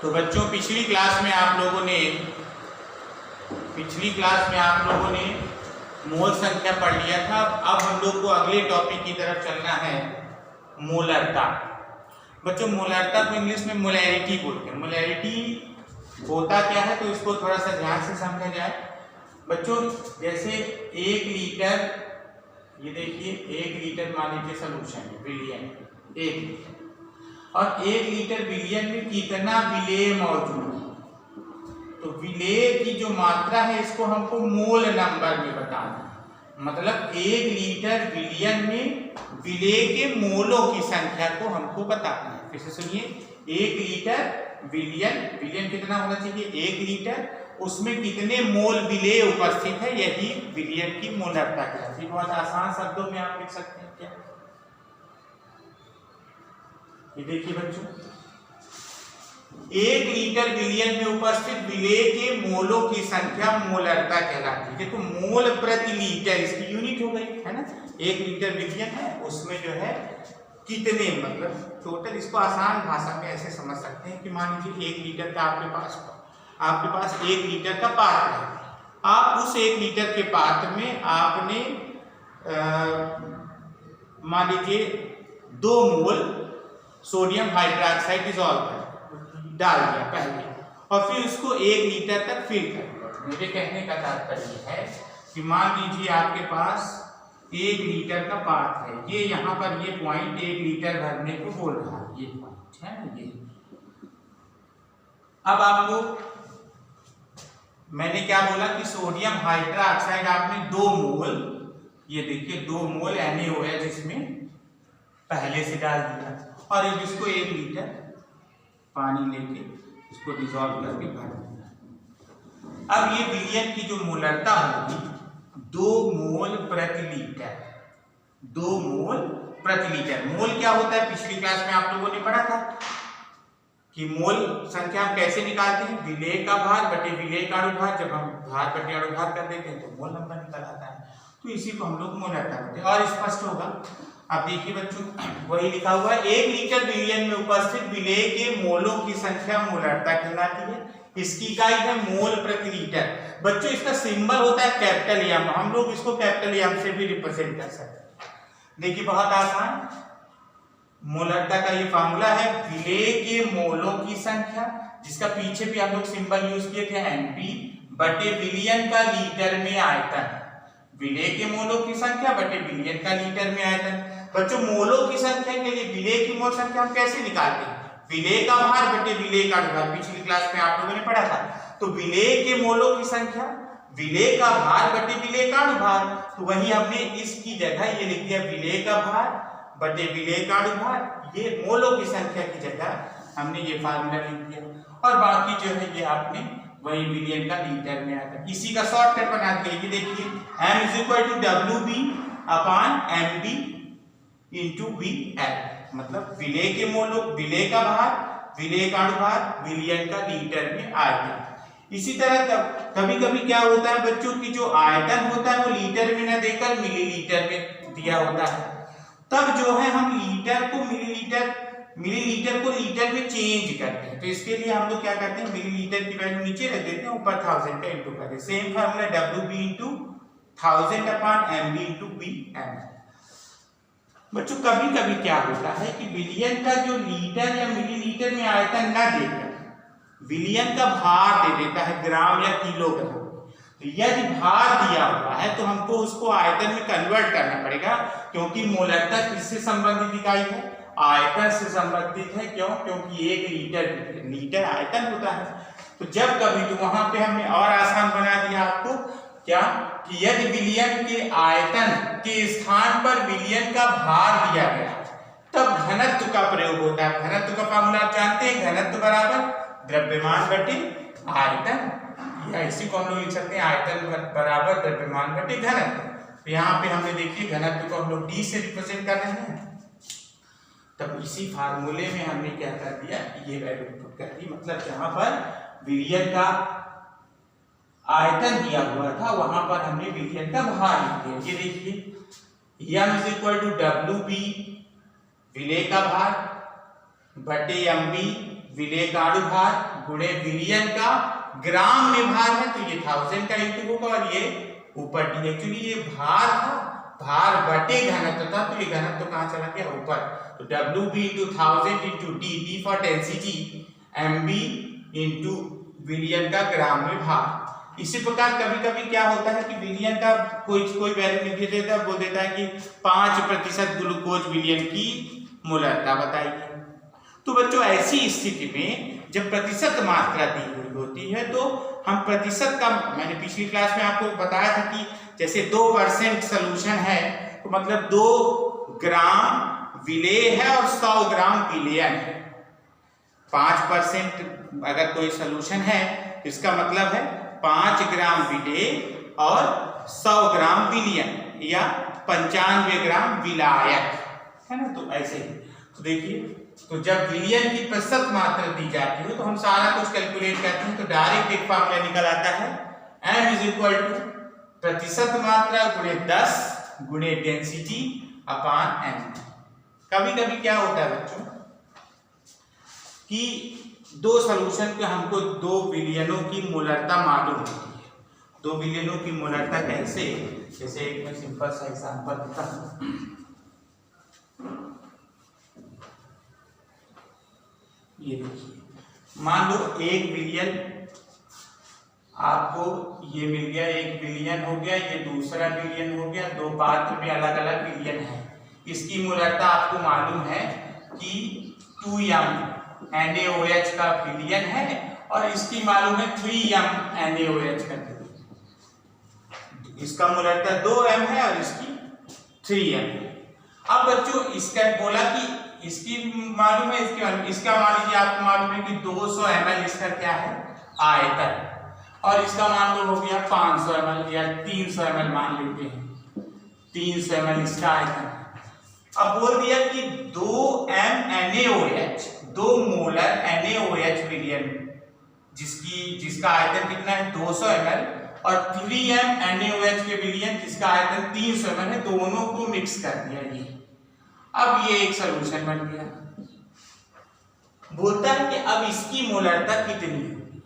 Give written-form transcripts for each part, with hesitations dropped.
तो बच्चों पिछली क्लास में आप लोगों ने मोल संख्या पढ़ लिया था। अब हम लोग को अगले टॉपिक की तरफ चलना है, मोलरता। बच्चों मोलरता को इंग्लिश में मोलैरिटी बोलते हैं। मोलैरिटी होता क्या है, तो इसको थोड़ा सा ध्यान से समझा जाए। बच्चों जैसे 1 लीटर, ये देखिए 1 लीटर मान लीजिए सोल्यूशन है, विलियन 1 लीटर, और 1 लीटर विलियन में कितना विलेय मौजूद है। तो विलेय की जो मात्रा है इसको हमको मोल नंबर में बताना है। मतलब 1 लीटर विलियन में विलेय के मोलों की संख्या को हमको बताना है। फिर से सुनिए, 1 लीटर विलियन कितना होना चाहिए, 1 लीटर, उसमें कितने मोल विलेय उपस्थित है, यही विलियन की मोलरता कहलाती है। बहुत आसान शब्दों में आप लिख सकते हैं क्या, ये देखिए बच्चों, 1 लीटर विलियन में उपस्थित विलेय के मोलों की संख्या मोलरता कहलाती है। देखो मोल प्रति लीटर इसकी यूनिट हो गई है ना। 1 लीटर विलियन है, उसमें जो है कितने, मतलब टोटल। इसको आसान भाषा में ऐसे समझ सकते हैं कि मान लीजिए 1 लीटर का आपके पास 1 लीटर का पात्र है। आप उस 1 लीटर के पात्र में आपने मान लीजिए 2 मोल सोडियम हाइड्रोक्साइड डिसॉल्व डाल दिया पहले, और फिर उसको 1 लीटर तक फिल कर दिया। मेरे कहने का तात्पर्य है कि मान लीजिए आपके पास 1 लीटर का पात्र है, ये यहाँ पर ये पॉइंट 1 लीटर भरने को बोल रहा है, ये पॉइंट है ना, ये। अब आपको मैंने क्या बोला कि सोडियम हाइड्रोक्साइड आपने 2 मोल, ये देखिए 2 मोल NaOH जिसमें पहले से डाल दिया, और अब इसको 1 लीटर पानी लेके इसको डिसॉल्व करके भर दिया। अब ये विलियन की जो मोलरता होगी 2 मोल प्रति लीटर, 2 मोल प्रति लीटर। मोल क्या होता है, पिछली क्लास में आप लोगों ने पढ़ा था कि मोल संख्या हम कैसे निकालते हैं, विलेय का भार बटे विलेय का अनुभार। जब हम भार बटे अनुभार कर देते हैं तो मोल नंबर निकल आता है। तो इसी को हम लोग मोलरता कहते हैं, और स्पष्ट होगा। अब देखिए बच्चों, वही लिखा हुआ है, 1 लीटर विलियन में उपस्थित विलेय के मोलों की संख्या मोलरता कहलाती है। इसकी इकाई है मोल प्रति लीटर। बच्चों इसका सिंबल होता है कैपिटल एम, हम लोग इसको कैपिटल एम से भी रिप्रेजेंट कर सकते हैं। देखिए बहुत आसान, मोलरता का ये फार्मूला है, विलेय के मोलों की संख्या, जिसका पीछे भी हम लोग सिंबल यूज किए थे, एमपी बटे विलियन का लीटर में आयतन। विलेय के मोलों की संख्या बटे विलियन का लीटर में आयतन। बच्चों मोलों की संख्या के लिए विलेय की मोल संख्या हम कैसे निकालते हैं, विलेय का भार बटे विलेय का अनुभार। पिछली क्लास में आप लोगों ने पढ़ा था। तो विलेय के मोलों की संख्या विलेय का भार बटे विलेय का अनुभार, तो वही हमने इसकी जगह ये लिख दिया, विलेय का भार बटे विलेय का अनुभार। ये मोलों की संख्या की जगह हमने ये फार्मूला लिख दिया, और बाकी जो है ये आपने वही विलियन का लीटर में आता। इसी का शॉर्टकट बना के ये देखिए, m = WB / MB × VL, मतलब विलेय के मोलों, विलेय का भार, विलेय का अनुभार, विलियन का लीटर में आयतन। इसी तरह कभी कभी क्या होता है बच्चों की जो आयतन होता है वो लीटर में न देकर मिलीलीटर में दिया होता है। तब जो है हम लीटर को मिलीलीटर को लीटर में चेंज करते हैं। तो इसके लिए हम लोग क्या करते हैं, मिलीलीटर की वैल्यू नीचे रख देते हैं, ऊपर 1000 का इंटू करते हैं। Same formula WB × 1000 / MB × VM। बच्चों कभी कभी क्या होता है कि विलियन का जो लीटर या मिलीलीटर में आयतन न देकर विलियन का भार दे देता है, ग्राम या किलोग्राम। तो यदि भार दिया हुआ है तो हमको उसको आयतन में कन्वर्ट करना पड़ेगा, क्योंकि मोलरता किससे संबंधित इकाई है, आयतन से संबंधित है। क्यों, क्योंकि 1 लीटर आयतन होता है। तो जब कभी, तो वहां पे हमने और आसान बना दिया आपको, क्या कि यदि विलियन के आयतन के स्थान पर विलियन का भार दिया गया तब घनत्व का प्रयोग होता है। घनत्व का फार्मूला आप जानते हैं, घनत्व बराबर द्रव्यमान बटे आयतन, या इसी को हम लोग लिख सकते हैं, आयतन बराबर द्रव्यमान बटे घनत्व। तो यहाँ पे हमने देखिए घनत्व को हम लोग D से रिप्रेजेंट कर रहे हैं, तब इसी फार्मूले में हमने क्या कर दिया, ये वैल्यू पुट कर दी। मतलब जहां पर विलियन का आयतन दिया हुआ था वहां पर हमने विलियन का भार लिख दिया। ये देखिए m = WB विलेय का भार बटे MB विलेय का भार गुणे विलियन का ग्राम में भार है तो ये 1000 का इंटू होगा और ये ऊपर डी। एक्चुअली ये भार था, भार बटे घनत्व था, तो ये घनत्व कहाँ चला गया ऊपर। तो WB into 1000 into D for density, MB into विलियन का ग्राम में भार। इसी प्रकार कभी कभी क्या होता है कि विलियन का कोई वैल्यू लिख देता है, बोल देता है कि 5% ग्लूकोज विलियन की मोलरता बताइए। तो बच्चों ऐसी स्थिति में जब प्रतिशत मात्रा दी हुई होती है तो हम प्रतिशत का, मैंने पिछली क्लास में आपको बताया था कि जैसे 2% सोल्यूशन है तो मतलब 2 ग्राम विलेय है और 100 ग्राम विलयन है। 5% अगर कोई सोल्यूशन है तो इसका मतलब है 5 ग्राम विलेय और 100 ग्राम विलयन या 95 ग्राम विलायक है ना। तो ऐसे ही तो देखिए, तो जब विलियन की प्रतिशत मात्रा दी जाती है तो हम सारा कुछ कैलकुलेट करते हैं तो डायरेक्ट एक फॉर्मूला निकल आता है m इज इक्वल टू प्रतिशत मात्रा गुणे 10 गुणे डेंसिटी अपॉन m। कभी कभी क्या होता है बच्चों कि 2 सॉल्यूशन पे हमको 2 विलियनों की मोलरता मालूम होती है। 2 विलियनों की मोलरता कैसे, जैसे एक मैं सिंपल सा एग्जांपल देता हूं। ये देखिए, मान लो 1 विलियन आपको ये मिल गया, 1 विलियन हो गया, ये दूसरा विलियन हो गया, 2 पात्र में अलग अलग विलियन है। इसकी मोलरता आपको मालूम है कि 2m NaOH का विलियन है और इसकी मालूम है 3m NaOH का विलियन। इसका मोलरता 2m है और इसकी 3m। अब बच्चों इसका बोला कि इसकी मालूम है, इसका मान लीजिए आपको मालूम है कि 200 ml इसका क्या है आयतन और इसका मान लो हो गया 500 ml या 300 ml मान लेते हैं, 300 ml इसका आयतन। अब बोल दिया कि 2m NaOH 2 मोलर NaOH विलियन जिसका आयतन कितना है 200 ml और 3m NaOH के विलियन जिसका आयतन 300 ml है, दोनों को मिक्स कर दिया ये। अब ये एक सॉल्यूशन बन गया। बोलता है कि अब इसकी मोलरता कितनी होगी,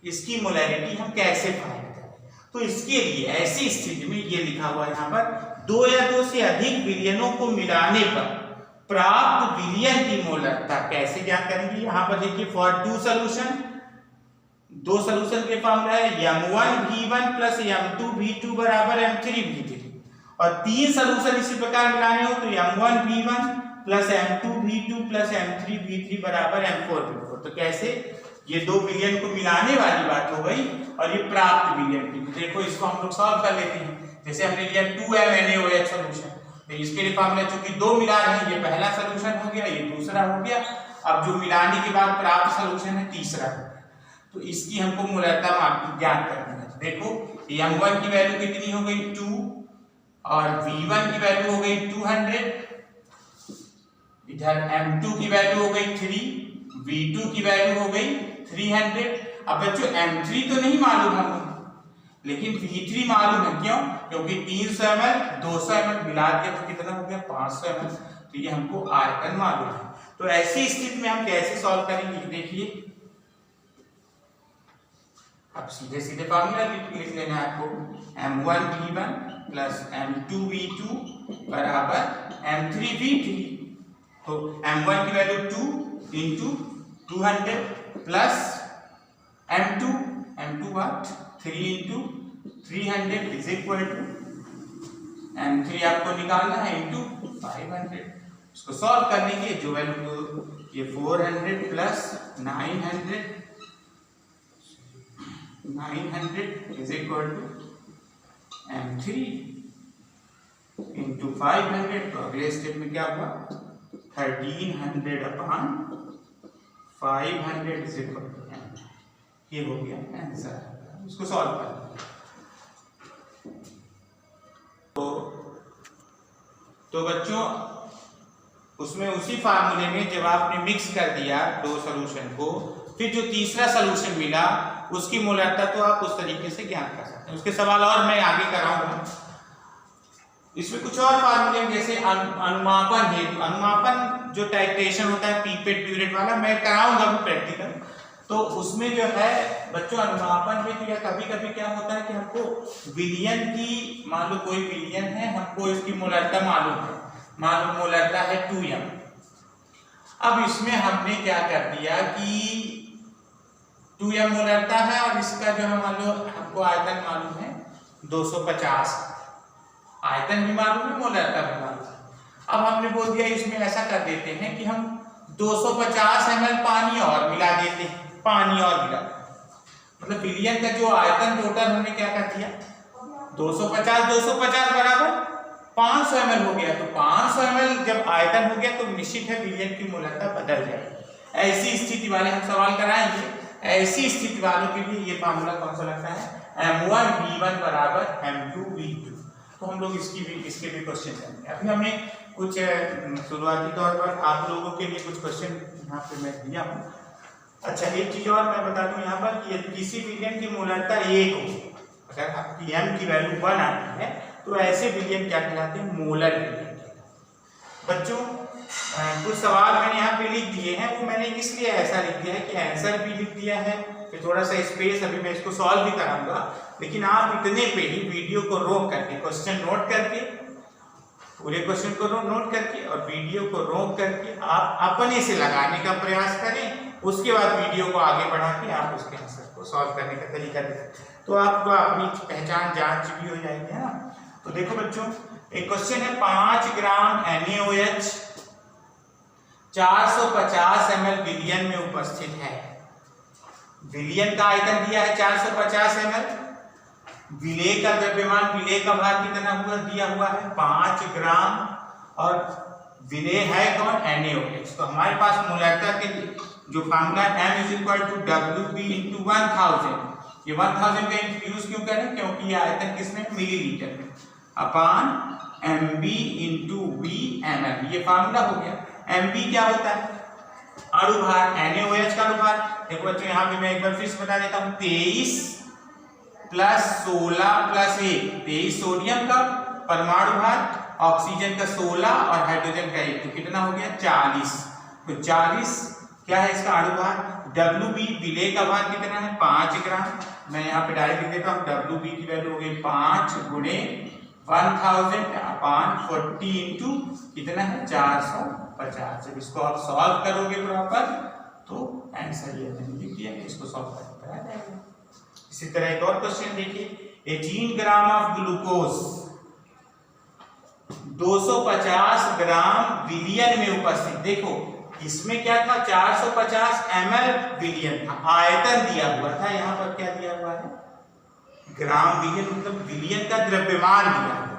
इसकी मोलैरिटी हम कैसे फाइंड करें। तो इसके लिए ऐसी स्थिति में ये लिखा हुआ है यहाँ पर 2 या 2 से अधिक विलियनों को मिलाने पर प्राप्त विलियन की मोलरता कैसे ज्ञात करेंगे। यहाँ पर देखिए फॉर 2 सॉल्यूशन, 2 सॉल्यूशन के फॉर्मूला है m1v1 प्लस m2v2 बराबर m3v3 और 3 सॉल्यूशन इसी प्रकार मिलाने हो तो m1v1 plus m2v2 plus m3v3 बराबर m4v4। तो कैसे, ये 2 विलियन को मिलाने वाली बात हो गई और ये प्राप्त विलियन की। देखो इसको हम लोग सॉल्व कर लेते हैं। जैसे हमने लिया 2m NaOH सॉल्यूशन, तो इसके लिए फॉर्मूला चूंकि 2 मिला रहे हैं, ये पहला सॉल्यूशन हो गया, ये दूसरा हो गया। अब जो मिलाने के बाद प्राप्त सॉल्यूशन है तीसरा, तो इसकी हमको मोलरता ज्ञात करनी है। देखो m1 की वैल्यू कितनी हो गई 2 और v1 की वैल्यू हो गई 200, इधर m2 की वैल्यू हो गई 3, v2 की वैल्यू हो गई 300। अब बच्चों m3 तो नहीं मालूम हमको, लेकिन v3 मालूम है। क्यों? क्योंकि 300 ml 200 ml मिला दिया तो कितना हो गया 500 ml। तो ये हमको आयतन मालूम है। तो ऐसी स्थिति में हम कैसे सॉल्व करेंगे, देखिए अब सीधे सीधे फॉर्मूला लिख लेना है आपको, m1v1 प्लस m2v2 बराबर m3v3। तो m1 की value 2 into 200 plus m2 what 3 into 300 is equal to m3 आपको निकालना है इंटू 500। इसको सॉल्व करने के जो वैल्यू ये 400 plus 900 is equal to m3 into 500। तो अगले स्टेप में क्या हुआ 1300 upon 500 is equal to m। ये हो गया आंसर। इसको सॉल्व कर तो बच्चों उसमें उसी फार्मूले में जब आपने मिक्स कर दिया 2 सॉल्यूशन को, फिर जो तीसरा सॉल्यूशन मिला उसकी मोलरता तो आप उस तरीके से ज्ञात कर सकते हैं। उसके सवाल और मैं आगे कराऊंगा। इसमें कुछ और फार्मूले जैसे अनुमापन हेतु, अनुमापन जो टाइट्रेशन होता है पीपेट प्यूरेट वाला, मैं कराऊंगा भी प्रैक्टिकल, तो उसमें जो है बच्चों अनुमापन में तो या कभी कभी क्या होता है कि हमको विलियन की, मान लो कोई विलियन है, हमको इसकी मोलरता मालूम है, मान लो मोलरता है 2m। अब इसमें हमने क्या कर दिया कि 2m मोलरता है और इसका जो है मान लो हमको आयतन मालूम है 250, आयतन भी मालूम है, मोलरता भी मालूम है। अब हमने बोल दिया इसमें ऐसा कर देते हैं कि हम 250 ml पानी और मिला देते हैं, पानी और मिला, मतलब विलियन का जो आयतन टोटल हमने क्या कर दिया 250 बराबर 500 ml हो गया। तो 500 ml जब आयतन हो गया तो निश्चित है विलियन की मोलरता बदल जाएगी। ऐसी स्थिति वाले हम सवाल कराएंगे, ऐसी स्थिति वालों के लिए ये फार्मूला कौन सा लगता है, M1V1 बराबर M2V2। तो हम लोग इसके भी क्वेश्चन करेंगे। अभी हमने कुछ शुरुआती तौर पर आप लोगों के लिए कुछ क्वेश्चन यहाँ पे मैं दिया हूँ। अच्छा, एक चीज और मैं बता दूं यहाँ पर कि यदि किसी विलियन की मोलरता 1 हो, अगर आपकी m की वैल्यू 1 आती है तो ऐसे विलियन क्या कहलाते हैं, मोलर विलियन। बच्चों कुछ सवाल मैंने यहाँ पे लिख दिए हैं, वो मैंने इसलिए ऐसा लिख दिया है कि आंसर भी लिख दिया है, फिर थोड़ा सा स्पेस, अभी मैं इसको सॉल्व भी कराऊंगा, लेकिन आप इतने पे ही वीडियो को रोक करके, क्वेश्चन नोट करके, पूरे क्वेश्चन को नोट करके और वीडियो को रोक करके आप अपने से लगाने का प्रयास करें। उसके बाद वीडियो को आगे बढ़ा के आप उसके आंसर को सॉल्व करने का तरीका दें, तो आपको अपनी पहचान जांच भी हो जाएगी, है ना। तो देखो बच्चों, एक क्वेश्चन है 5 ग्राम NaOH 450 ml विलियन में उपस्थित है। विलियन का आयतन दिया है 450 ml, विलेय का द्रव्यमान, विलेय का भार कितना हुआ दिया हुआ है 5 ग्राम, और विलेय है कौन, NaOH। तो हमारे पास मोलरता के लिए जो फार्मूला M = WB × 1000, ये 1000 का यूज क्यों करें, क्योंकि ये आयतन किसमें, मिलीलीटर में, अपान MB × VmL, ये फार्मूला हो गया। MB क्या होता है, अणुभार, NaOH का अणुभार। देखो बच्चों यहाँ पे मैं एक बार फिर से बता देता हूँ, 23 + 16 + 1, 23 सोडियम का परमाणु भार, ऑक्सीजन का 16 और हाइड्रोजन का 1, तो कितना हो गया 40। तो 40 क्या है इसका अणुभार। WB विलेय का भार कितना है 5 ग्राम, मैं यहाँ पे डायरेक्ट लिख देता हूँ, WB की वैल्यू हो गई 5 × 1000 अपान 40 × कितना है 450। जब इसको आप सॉल्व करोगे प्रॉपर तो आंसर ये लिख दिया, इसको सॉल्व करना आ जाएगा। इसी तरह एक और क्वेश्चन देखिए, 18 ग्राम ऑफ ग्लूकोज 250 ग्राम विलियन में उपस्थित। देखो इसमें क्या था, 450 ml विलियन था, आयतन दिया हुआ था, यहाँ पर क्या दिया हुआ है, ग्राम विलियन, मतलब विलियन का द्रव्यमान दिया हुआ।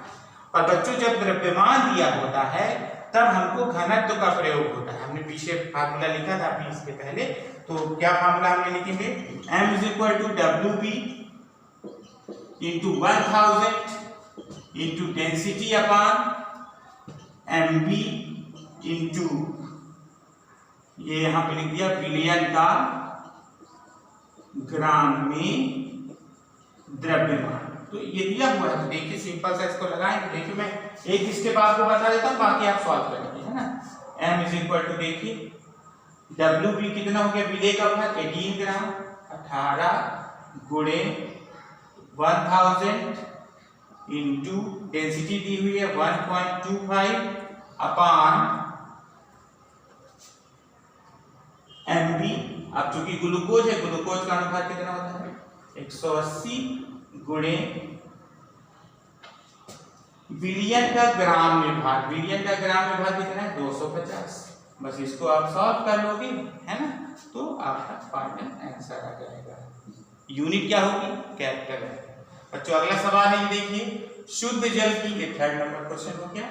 और बच्चों जब द्रव्यमान दिया होता है तब हमको घनत्व का प्रयोग होता है। हमने पीछे फार्मूला लिखा था अभी इसके पहले, तो क्या फार्मूला हमने लिखेंगे, M = WB × 1000 × डेंसिटी अपान MB × ये यहाँ पे लिख दिया विलियन का ग्राम में द्रव्यमान। तो ये दिया हुआ है, तो देखिए सिंपल सा इसको लगाएंगे। देखिए मैं एक स्टेप आपको बता देता हूँ, बाकी आप सॉल्व करेंगे, है ना। M = देखिए WB कितना हो गया, विलेय का भार 18 ग्राम, 18 × 1000 × डेंसिटी दी हुई है 1.25 अपान MB। अब चूंकि ग्लूकोज है, ग्लूकोज का अनुपात कितना होता है 180 × विलियन का ग्राम में भार, विलियन का ग्राम में भार कितना है 250। बस इसको आप सॉल्व कर लोगे, है ना, तो आपका फाइनल आंसर आ जाएगा। यूनिट क्या होगी, कैपिटल। बच्चों अगला सवाल है, देखिए शुद्ध जल की, ये 3rd नंबर क्वेश्चन हो गया,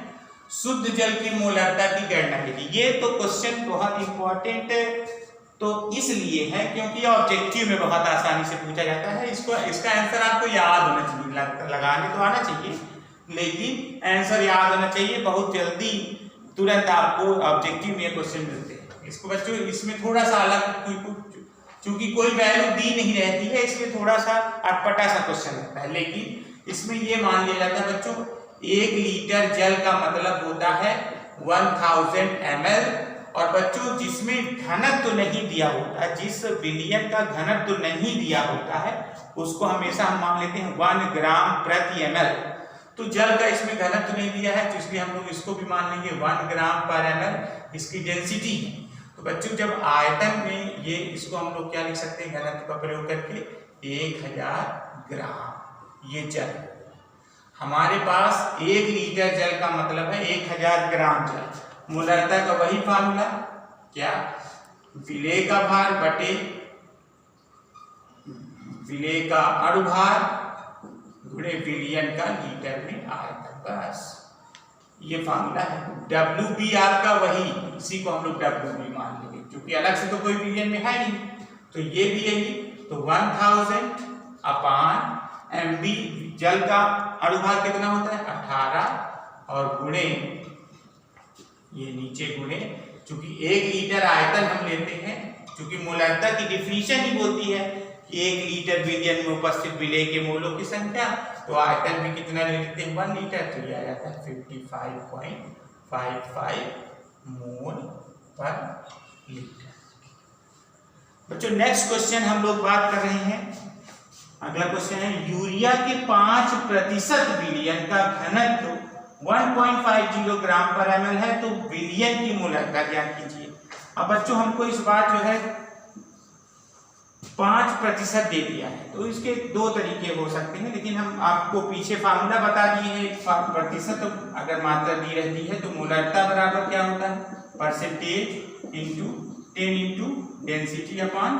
शुद्ध जल की मोलरता की गणना कीजिए। ये तो क्वेश्चन बहुत इंपॉर्टेंट तो इसलिए है क्योंकि ऑब्जेक्टिव में बहुत आसानी से पूछा जाता है। इसका आंसर आपको याद होना चाहिए, लगाने तो आना चाहिए लेकिन आंसर याद होना चाहिए। बहुत जल्दी तुरंत आपको ऑब्जेक्टिव में क्वेश्चन मिलते हैं। इसको बच्चों इसमें थोड़ा सा अलग, चूंकि कोई वैल्यू दी नहीं रहती है इसलिए थोड़ा सा अटपटा सा क्वेश्चन लगता है, लेकिन इसमें ये मान लिया जाता है बच्चों 1 लीटर जल का मतलब होता है 1000 ml और बच्चों जिसमें घनत्व तो नहीं दिया होता, जिस विलयन का घनत्व तो नहीं दिया होता है उसको हमेशा हम मान लेते हैं 1 ग्राम प्रति ml। तो जल का इसमें घनत्व नहीं दिया है तो इसलिए हम लोग इसको भी मान लेंगे 1 ग्राम पर ml इसकी डेंसिटी है। तो बच्चों जब आयतन में ये इसको हम लोग क्या लिख सकते हैं घनत्व का प्रयोग करके 1000 ग्राम। ये जल हमारे पास 1 लीटर जल का मतलब है 1000 ग्राम जल। मोलरता का वही फार्मूला क्या, विलेय का भार बटे विलेय का अणुभार गुणे विलयन का लीटर में आयतन। बस ये फार्मूला है। WB आपका वही, इसी को हम लोग WB मान लेंगे क्योंकि अलग से तो कोई विलयन में है नहीं, तो ये भी यही। तो 1000 अपान MB, जल का अणुभार कितना होता है 18 और गुणे ये नीचे गुणे, चूंकि 1 लीटर आयतन हम लेते हैं, चूंकि मोलरता की डिफिनीशन ही बोलती है कि 1 लीटर विलयन में उपस्थित विलेय के मोलों की संख्या, तो आयतन भी कितना ले लेते हैं 1 लीटर, तो ये आ जाता है 55.55 मोल पर लीटर। बच्चों नेक्स्ट क्वेश्चन हम लोग बात कर रहे हैं, अगला क्वेश्चन है यूरिया के 5% विलयन का घनत्व 1.50 ग्राम पर ml है, तो विलयन की मोलरता ज्ञात कीजिए। अब बच्चों हमको इस बार जो है 5% दे दिया है, तो इसके 2 तरीके हो सकते हैं, लेकिन हम आपको पीछे फार्मूला बता दिए हैं। प्रतिशत अगर मात्रा दी रहती है तो मोलरता बराबर क्या होता है percentage into 10 into density upon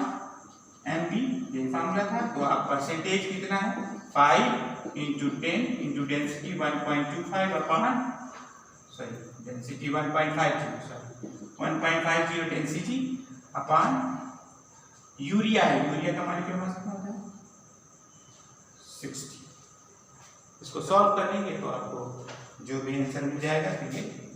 MB, ये फार्मूला था। तो आप परसेंटेज कितना है 5 into 10 into density 1.25 upon density 1.50 density upon urea है, यूरिया का मान कितना होता है 60। इसको सॉल्व करेंगे तो आपको जो भी आंसर मिल जाएगा, ठीक है।